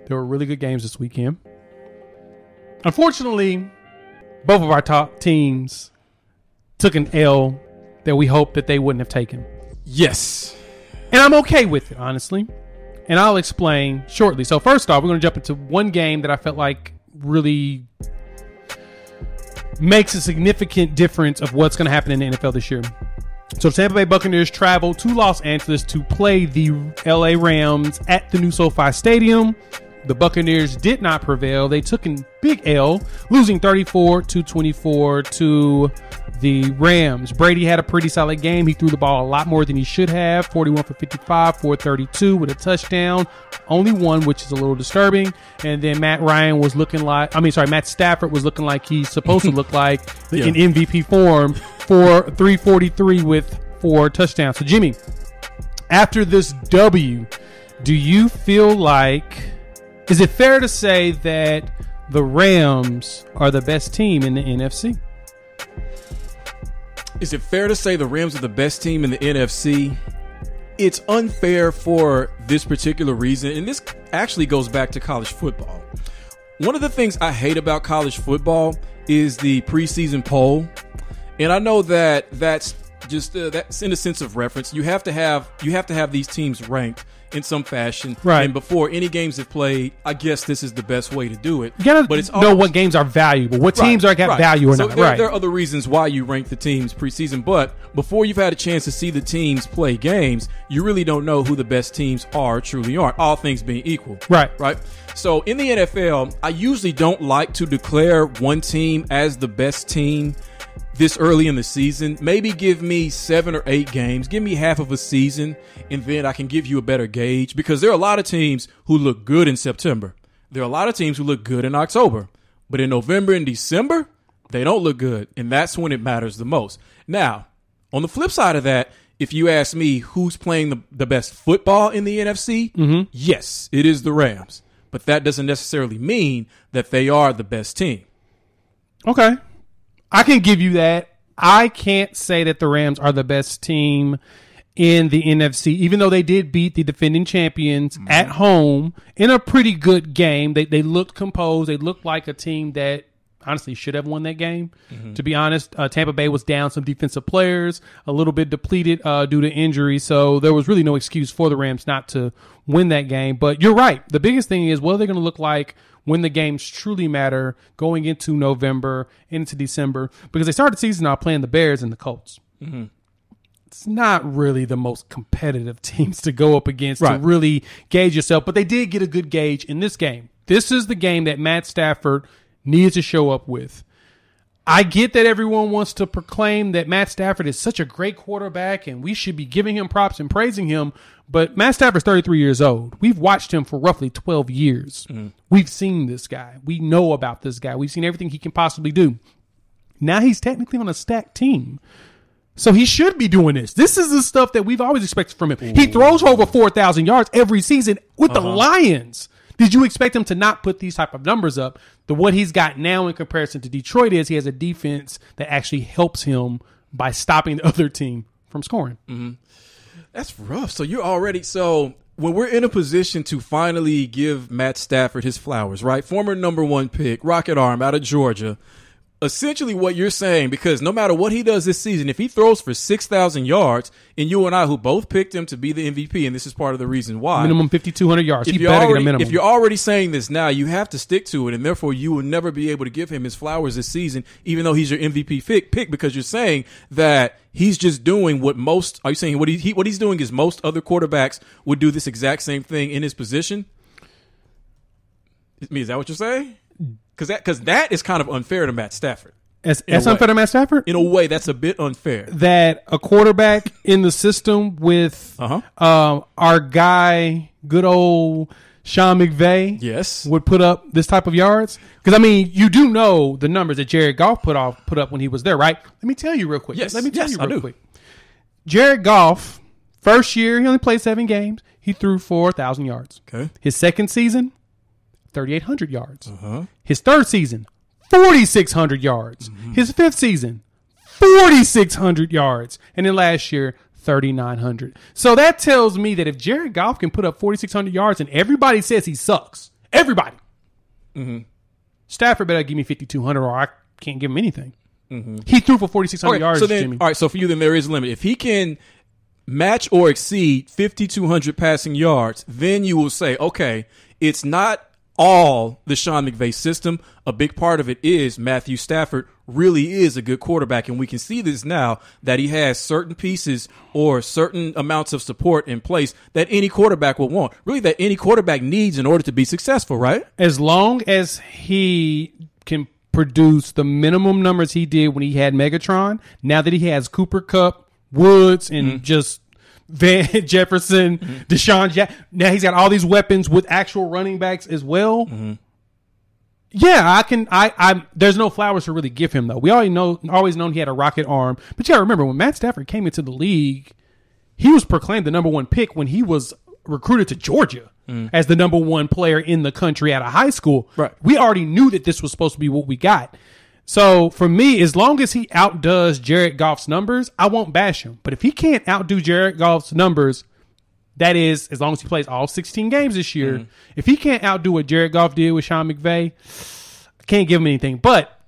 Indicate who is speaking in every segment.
Speaker 1: There were really good games this weekend. Unfortunately, both of our top teams took an L that we hoped that they wouldn't have taken.
Speaker 2: Yes.
Speaker 1: And I'm okay with it, honestly. And I'll explain shortly. So first off, we're going to jump into one game that I felt like really makes a significant difference of what's going to happen in the NFL this year. So the Tampa Bay Buccaneers traveled to Los Angeles to play the LA Rams at the new SoFi Stadium. The Buccaneers did not prevail. They took a big L, losing 34-24 to the Rams. Brady had a pretty solid game. He threw the ball a lot more than he should have. 41 for 55, 432 with a touchdown. Only one, which is a little disturbing. And then Matt Stafford was looking like he's supposed to look like in MVP form for 343 with 4 touchdowns. So Jimmy, after this W, do you feel like, is it fair to say that the Rams are the best team in the NFC?
Speaker 2: Is it fair to say the Rams are the best team in the NFC? It's unfair for this particular reason, and this actually goes back to college football. One of the things I hate about college football is the preseason poll, and I know that that's just that's in a sense of reference. You have to have these teams ranked in some fashion,
Speaker 1: right?
Speaker 2: And before any games have played, I guess this is the best way to do it.
Speaker 1: You gotta
Speaker 2: but it's
Speaker 1: know what games are valuable, what teams are got value or
Speaker 2: so
Speaker 1: not.
Speaker 2: There are other reasons why you rank the teams preseason, but before you've had a chance to see the teams play games, you really don't know who the best teams truly aren't. All things being equal,
Speaker 1: right?
Speaker 2: So in the NFL, I usually don't like to declare one team as the best team this early in the season. Maybe give me 7 or 8 games, give me half of a season, and then I can give you a better gauge, because there are a lot of teams who look good in September. There are a lot of teams who look good in October, but in November and December, they don't look good, and that's when it matters the most. Now, on the flip side of that, if you ask me who's playing the best football in the NFC, yes, it is the Rams, but that doesn't necessarily mean that they are the best team.
Speaker 1: Okay. I can give you that. I can't say that the Rams are the best team in the NFC, even though they did beat the defending champions at home in a pretty good game. They looked composed. They looked like a team that honestly should have won that game. To be honest, Tampa Bay was down some defensive players, a little bit depleted due to injury. So there was really no excuse for the Rams not to win that game. But you're right. The biggest thing is, what are they going to look like when the games truly matter going into November, into December? Because they started the season out playing the Bears and the Colts. It's not really the most competitive teams to go up against to really gauge yourself. But they did get a good gauge in this game. This is the game that Matt Stafford needs to show up with. I get that everyone wants to proclaim that Matt Stafford is such a great quarterback and we should be giving him props and praising him, but Matt Stafford's 33 years old. We've watched him for roughly 12 years. We've seen this guy. We know about this guy. We've seen everything he can possibly do. Now he's technically on a stacked team, so he should be doing this. This is the stuff that we've always expected from him. He throws for over 4,000 yards every season with the Lions. Did you expect him to not put these type of numbers up? What he's got now in comparison to Detroit is he has a defense that actually helps him by stopping the other team from scoring.
Speaker 2: That's rough. So when we're in a position to finally give Matt Stafford his flowers, right? Former number 1 pick, Rocket Arm out of Georgia. Essentially what you're saying, because no matter what he does this season, if he throws for 6,000 yards, and you and I, who both picked him to be the MVP, and this is part of the reason why.
Speaker 1: Minimum 5,200 yards. He better get a minimum.
Speaker 2: If you're already saying this now, you have to stick to it, and therefore you will never be able to give him his flowers this season, even though he's your MVP pick, because you're saying that he's just doing what most, are you saying what he's doing is most other quarterbacks would do this exact same thing in his position? Is that what you're saying? Because that is kind of unfair to Matt Stafford.
Speaker 1: That's unfair to Matt Stafford?
Speaker 2: In a way, that's a bit unfair.
Speaker 1: That a quarterback in the system with our guy, good old Sean McVay, would put up this type of yards? Because, I mean, you do know the numbers that Jared Goff put up when he was there, right? Let me tell you real quick.
Speaker 2: Yes,
Speaker 1: Let me tell you real quick.
Speaker 2: quick.
Speaker 1: Jared Goff, first year, he only played 7 games. He threw 4,000 yards.
Speaker 2: Okay.
Speaker 1: His second season, 3,800 yards. His third season, 4,600 yards. His fifth season, 4,600 yards. And then last year, 3,900. So that tells me that if Jared Goff can put up 4,600 yards and everybody says he sucks, Everybody. Stafford better give me 5,200 or I can't give him anything. He threw for 4,600 yards,
Speaker 2: so then,
Speaker 1: Jimmy.
Speaker 2: all right, so for you, then there is a limit. If he can match or exceed 5,200 passing yards, then you will say, okay, it's not all the Sean McVay system. A big part of it is Matthew Stafford really is a good quarterback, and we can see this now that he has certain pieces or certain amounts of support in place that any quarterback will want, really that any quarterback needs in order to be successful, right?
Speaker 1: As long as he can produce the minimum numbers he did when he had Megatron, now that he has Cooper Kupp, Woods, and just Van Jefferson, Deshaun Jackson, now he's got all these weapons with actual running backs as well. Yeah, there's no flowers to really give him though. We always known he had a rocket arm, but you gotta remember when Matt Stafford came into the league, he was proclaimed the number one pick when he was recruited to Georgia as the number one player in the country out of high school.
Speaker 2: Right.
Speaker 1: We already knew that this was supposed to be what we got. So for me, as long as he outdoes Jared Goff's numbers, I won't bash him. But if he can't outdo Jared Goff's numbers, that is, as long as he plays all 16 games this year, if he can't outdo what Jared Goff did with Sean McVay, I can't give him anything. But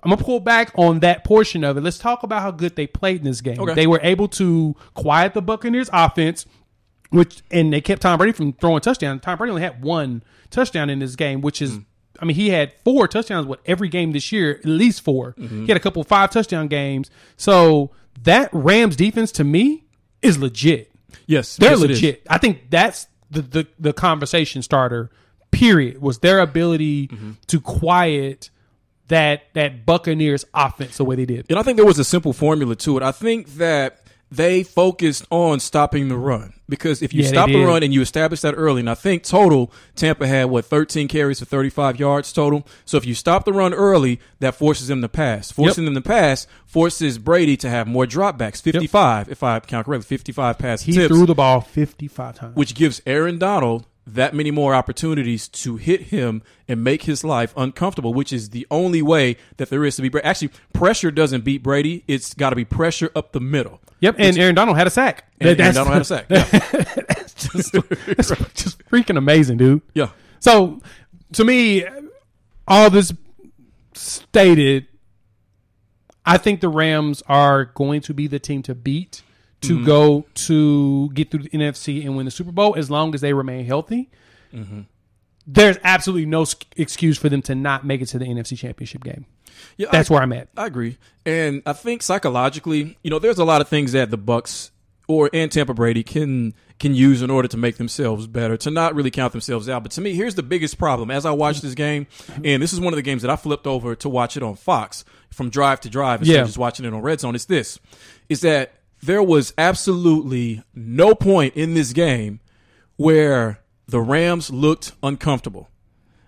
Speaker 1: I'm going to pull back on that portion of it. Let's talk about how good they played in this game.
Speaker 2: Okay.
Speaker 1: They were able to quiet the Buccaneers offense, and they kept Tom Brady from throwing touchdowns. Tom Brady only had one touchdown in this game, which is, I mean, he had 4 touchdowns with every game this year, at least 4. He had a couple 5-touchdown games. So that Rams defense, to me, is legit.
Speaker 2: Yes,
Speaker 1: They're legit. I think that's the conversation starter, period, was their ability to quiet that Buccaneers offense the way they did.
Speaker 2: And I think there was a simple formula to it. I think that they focused on stopping the run, because if you stop the run and you establish that early, and I think total Tampa had 13 carries for 35 yards total. So if you stop the run early, that forces them to pass. Forcing them to pass forces Brady to have more dropbacks, 55 if I count correctly, 55 pass attempts.
Speaker 1: He threw the ball 55 times,
Speaker 2: which gives Aaron Donald that many more opportunities to hit him and make his life uncomfortable, which is the only way that there is to beat Brady. Actually, pressure doesn't beat Brady. It's got to be pressure up the middle.
Speaker 1: Yep, and Aaron Donald had a sack.
Speaker 2: Aaron Donald had a sack. Yeah.
Speaker 1: That's just freaking amazing, dude.
Speaker 2: Yeah.
Speaker 1: So, to me, all this stated, I think the Rams are going to be the team to beat to go to get through the NFC and win the Super Bowl as long as they remain healthy. There's absolutely no excuse for them to not make it to the NFC Championship game. Yeah, that's where I'm at.
Speaker 2: I agree. And I think psychologically, there's a lot of things that the Bucs and Tampa Brady can use in order to make themselves better, to not really count themselves out. But to me, here's the biggest problem. As I watch this game, and this is one of the games that I flipped over to watch it on Fox from drive to drive instead of just watching it on Red Zone, is that there was absolutely no point in this game where the Rams looked uncomfortable.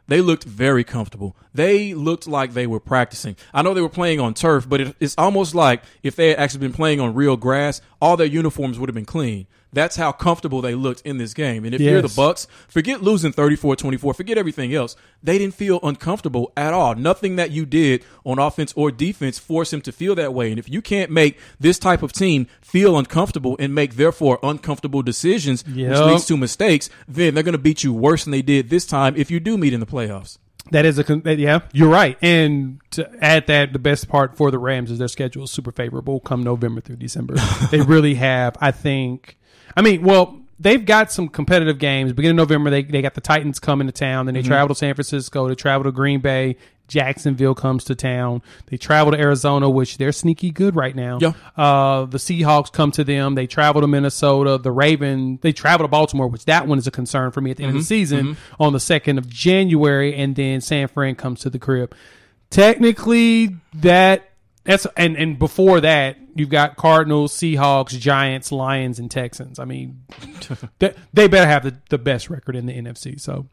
Speaker 2: They looked very comfortable. They looked like they were practicing. I know they were playing on turf, but it's almost like if they had actually been playing on real grass, all their uniforms would have been clean. That's how comfortable they looked in this game. And if you're the Bucs, forget losing 34-24, forget everything else. They didn't feel uncomfortable at all. Nothing that you did on offense or defense forced him to feel that way. And if you can't make this type of team feel uncomfortable and make, therefore, uncomfortable decisions, which leads to mistakes, then they're going to beat you worse than they did this time if you do meet in the playoffs.
Speaker 1: That is you're right. And to add that, the best part for the Rams is their schedule is super favorable come November through December. They really have, they've got some competitive games. Beginning of November, they got the Titans coming to town. Then they travel to San Francisco. They travel to Green Bay. Jacksonville comes to town. They travel to Arizona, which they're sneaky good right now.
Speaker 2: Yeah.
Speaker 1: The Seahawks come to them. They travel to Minnesota. The Ravens, they travel to Baltimore, which that one is a concern for me at the end of the season on the 2nd of January. And then San Fran comes to the crib. Technically, that's and before that, you've got Cardinals, Seahawks, Giants, Lions, and Texans. I mean, they better have the best record in the NFC. So.